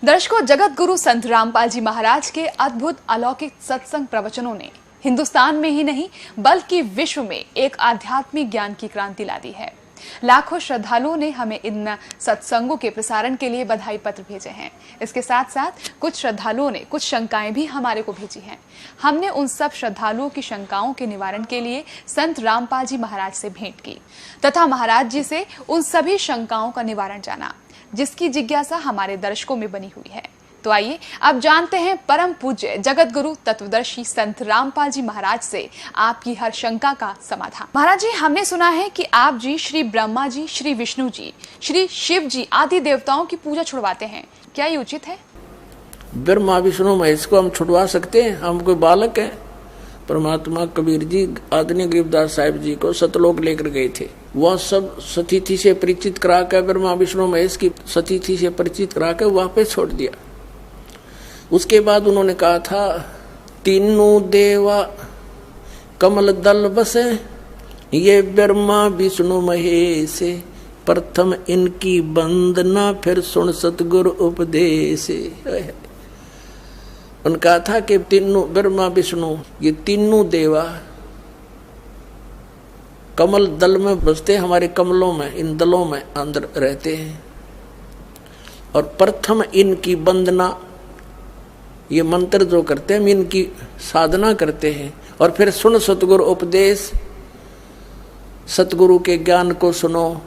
दर्शकों, जगत गुरु संत रामपाल जी महाराज के अद्भुत अलौकिक सत्संग प्रवचनों ने हिंदुस्तान में ही नहीं बल्कि विश्व में एक आध्यात्मिक ज्ञान की क्रांति ला दी है। लाखों श्रद्धालुओं ने हमें इन सत्संगों के प्रसारण के लिए बधाई पत्र भेजे हैं। इसके साथ साथ कुछ श्रद्धालुओं ने कुछ शंकाएं भी हमारे को भेजी हैं। हमने उन सब श्रद्धालुओं की शंकाओं के निवारण के लिए संत रामपाल जी महाराज से भेंट की तथा महाराज जी से उन सभी शंकाओं का निवारण जाना, जिसकी जिज्ञासा हमारे दर्शकों में बनी हुई है। तो आइए अब जानते हैं परम पूज्य जगत गुरु तत्वदर्शी संत रामपाल जी महाराज से आपकी हर शंका का समाधान। महाराज जी, हमने सुना है कि आप जी श्री ब्रह्मा जी, श्री विष्णु जी, श्री शिव जी आदि देवताओं की पूजा छुड़वाते हैं, क्या ये उचित है? ब्रह्मा विष्णु महेश को हम छुड़वा सकते हैं? हम कोई बालक हैं? परमात्मा कबीर जी आदरणीय गरीबदास साहिब जी को सतलोक लेकर गए थे। वह सब सतीथि से परिचित करा कर ब्रह्मा विष्णु महेश की सतीथि से परिचित करा कर वापस छोड़ दिया। उसके बाद उन्होंने कहा था, तीनों देवा कमल दल बसे, ये ब्रह्मा विष्णु महेश, प्रथम इनकी वंदना फिर सुन सतगुरु उपदेश। उन्होंने कहा था कि तीनों ब्रह्मा विष्णु ये तीनों देवा कमल दल में बसते, हमारे कमलों में, इन दलों में अंदर रहते हैं, और प्रथम इनकी वंदना, ये मंत्र जो करते हैं हम इनकी साधना करते हैं, और फिर सुन सतगुरु उपदेश, सतगुरु के ज्ञान को सुनो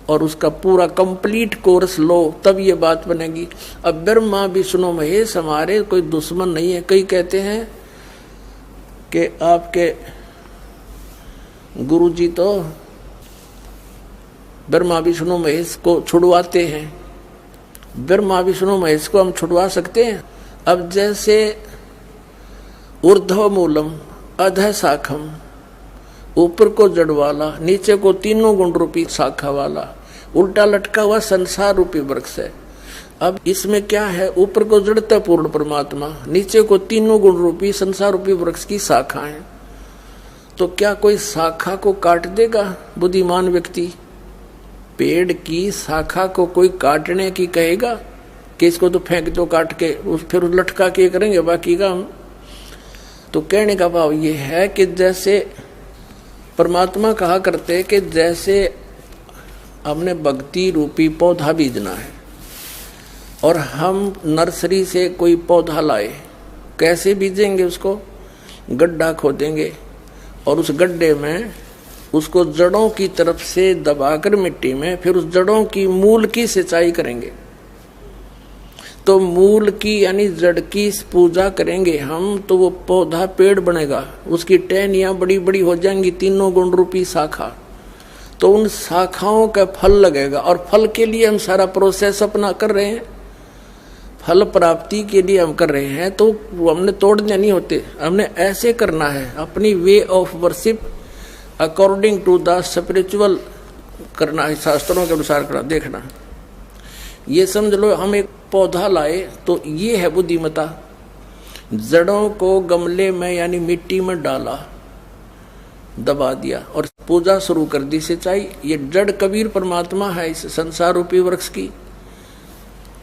और उसका पूरा कंप्लीट कोर्स लो, तब ये बात बनेगी। अब ब्रह्मा विष्णु महेश हमारे कोई दुश्मन नहीं है। कई कहते हैं कि आपके गुरु जी तो ब्रह्मा विष्णु महेश को छुड़वाते हैं। ब्रह्मा विष्णु महेश को हम छुड़वा सकते हैं? अब जैसे ऊर्ध्व मूलम अधः शाखम, ऊपर को जड़ वाला, नीचे को तीनों गुण रूपी शाखा वाला, उल्टा लटका हुआ संसार रूपी वृक्ष है। अब इसमें क्या है? ऊपर को जड़ता पूर्ण परमात्मा, नीचे को तीनों गुण रूपी संसार रूपी वृक्ष की शाखा है। तो क्या कोई शाखा को काट देगा बुद्धिमान व्यक्ति? पेड़ की शाखा को कोई काटने की कहेगा कि इसको तो फेंक दो काट के, फिर लटका के करेंगे बाकी का हम? तो कहने का भाव ये है कि जैसे परमात्मा कहा करते कि जैसे हमने भक्ति रूपी पौधा बीजना है और हम नर्सरी से कोई पौधा लाए, कैसे बीजेंगे? उसको गड्ढा खोदेंगे और उस गड्ढे में उसको जड़ों की तरफ से दबाकर मिट्टी में, फिर उस जड़ों की मूल की सिंचाई करेंगे। तो मूल की यानी जड़ की पूजा करेंगे हम, तो वो पौधा पेड़ बनेगा, उसकी टहनियां बड़ी बड़ी हो जाएंगी, तीनों गुण रूपी शाखा। तो उन शाखाओं का फल लगेगा, और फल के लिए हम सारा प्रोसेस अपना कर रहे हैं, फल प्राप्ति के लिए हम कर रहे हैं। तो वो हमने तोड़ने नहीं होते, हमने ऐसे करना है, अपनी way of worship according to the spiritual करना है, शास्त्रों के अनुसार करना। देखना, ये समझ लो हम एक पौधा लाए तो ये है बुद्धिमता। जड़ों को गमले में यानी मिट्टी में डाला, दबा दिया और पूजा शुरू कर दी, सिंचाई। ये जड़ कबीर परमात्मा है इस संसार रूपी वृक्ष की।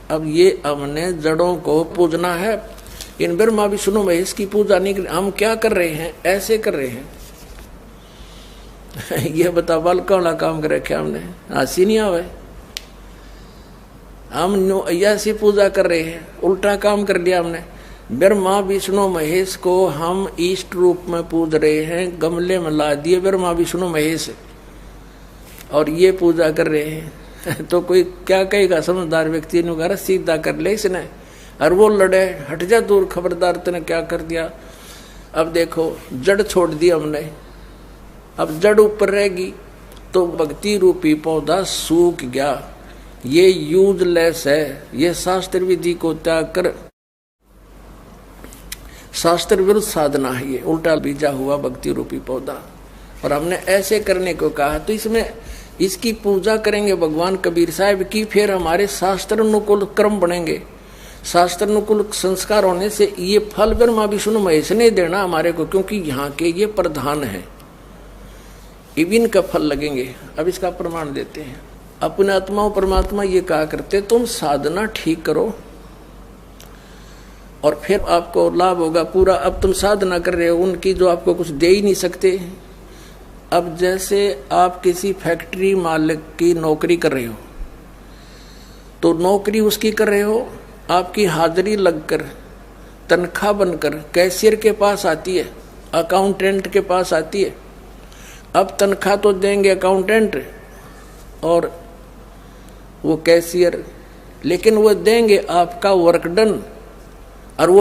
अब ये हमने जड़ों को पूजना है। इन ब्रह्मा विष्णु महेश की पूजा नहीं, हम क्या कर रहे हैं? ऐसे कर रहे हैं। यह बता बाल कौला काम कर रखे हमने, हंसी नहीं आवे। हम ऐसी पूजा कर रहे हैं, उल्टा काम कर लिया हमने। ब्रह्मा विष्णु महेश को हम इष्ट रूप में पूज रहे हैं, गमले में ला दिए ब्रह्मा विष्णु महेश और ये पूजा कर रहे हैं। तो कोई क्या कहेगा? समझदार व्यक्ति ने कहा सीधा कर ले इसने, और वो लड़े, हट जा दूर, खबरदार तूने क्या कर दिया। अब देखो जड़ छोड़ दी हमने, अब जड़ ऊपर रहेगी तो भक्ति रूपी पौधा सूख गया, ये यूजलेस है। ये शास्त्र विधि को त्याग कर शास्त्र विरुद्ध साधना है, ये उल्टा बीजा हुआ भक्ति रूपी पौधा। और हमने ऐसे करने को कहा, तो इसमें इसकी पूजा करेंगे भगवान कबीर साहब की, फिर हमारे शास्त्र अनुकूल कर्म बनेंगे। शास्त्र अनुकूल संस्कार होने से ये फल ब्रह्मा विष्णु महेश ने देना हमारे को, क्योंकि यहाँ के ये प्रधान है, इविन का फल लगेंगे। अब इसका प्रमाण देते हैं। अपने आत्मा परमात्मा ये कहा करते, तुम साधना ठीक करो, और फिर आपको लाभ होगा पूरा। अब तुम साधना कर रहे हो उनकी जो आपको कुछ दे ही नहीं सकते। अब जैसे आप किसी फैक्ट्री मालिक की नौकरी कर रहे हो, तो नौकरी उसकी कर रहे हो, आपकी हाजिरी लगकर तनख्वाह बनकर कैशियर के पास आती है, अकाउंटेंट के पास आती है। अब तनख्वाह तो देंगे अकाउंटेंट और वो कैशियर, लेकिन वो देंगे आपका वर्क डन।